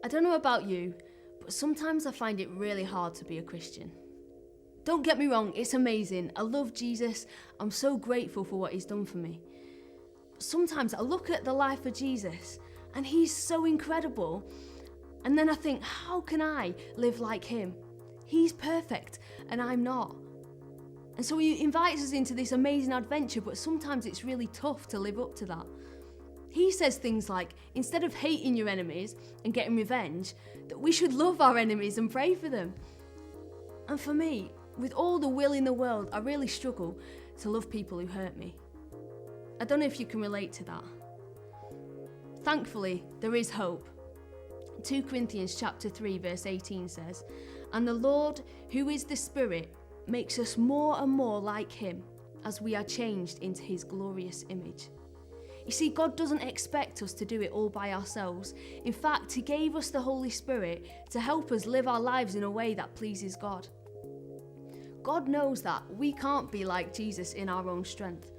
I don't know about you, but sometimes I find it really hard to be a Christian. Don't get me wrong, it's amazing. I love Jesus. I'm so grateful for what he's done for me. But sometimes I look at the life of Jesus and he's so incredible. And then I think, how can I live like him? He's perfect and I'm not. And so he invites us into this amazing adventure, but sometimes it's really tough to live up to that. He says things like, instead of hating your enemies and getting revenge, that we should love our enemies and pray for them. And for me, with all the will in the world, I really struggle to love people who hurt me. I don't know if you can relate to that. Thankfully, there is hope. 2 Corinthians chapter 3 verse 18 says, "And the Lord, who is the Spirit, makes us more and more like him as we are changed into his glorious image." You see, God doesn't expect us to do it all by ourselves. In fact, he gave us the Holy Spirit to help us live our lives in a way that pleases God. God knows that we can't be like Jesus in our own strength.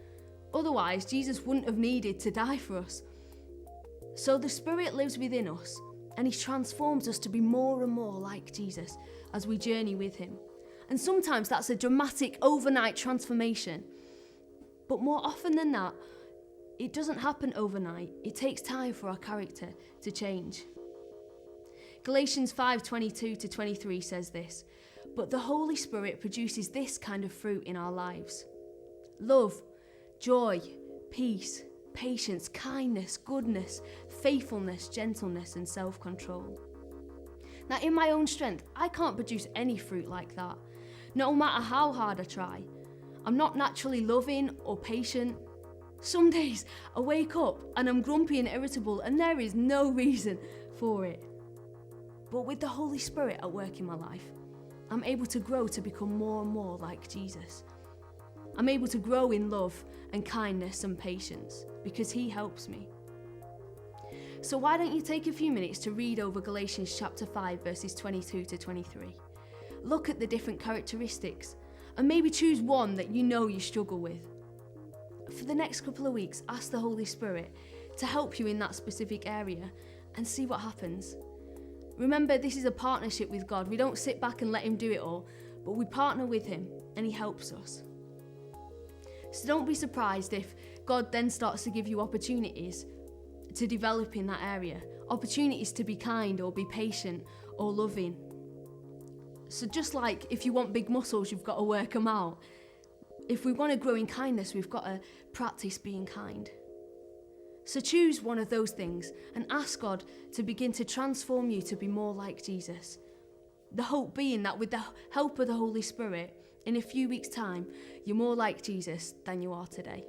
Otherwise, Jesus wouldn't have needed to die for us. So the Spirit lives within us and he transforms us to be more and more like Jesus as we journey with him. And sometimes that's a dramatic overnight transformation. But more often than that, it doesn't happen overnight. It takes time for our character to change. Galatians 5:22-23 says this, "But the Holy Spirit produces this kind of fruit in our lives: love, joy, peace, patience, kindness, goodness, faithfulness, gentleness, and self-control." Now, in my own strength, I can't produce any fruit like that, no matter how hard I try. I'm not naturally loving or patient. Some days I wake up and I'm grumpy and irritable, and there is no reason for it. But with the Holy Spirit at work in my life, I'm able to grow to become more and more like Jesus. I'm able to grow in love and kindness and patience because he helps me. So why don't you take a few minutes to read over Galatians chapter 5 verses 22-23. Look at the different characteristics and maybe choose one that you know you struggle with. For the next couple of weeks, ask the Holy Spirit to help you in that specific area and see what happens. Remember, this is a partnership with God. We don't sit back and let him do it all, but we partner with him and he helps us. So don't be surprised if God then starts to give you opportunities to develop in that area, opportunities to be kind or be patient or loving. So just like if you want big muscles, you've got to work them out. If we want to grow in kindness, we've got to practice being kind. So choose one of those things and ask God to begin to transform you to be more like Jesus. The hope being that with the help of the Holy Spirit, in a few weeks' time, you're more like Jesus than you are today.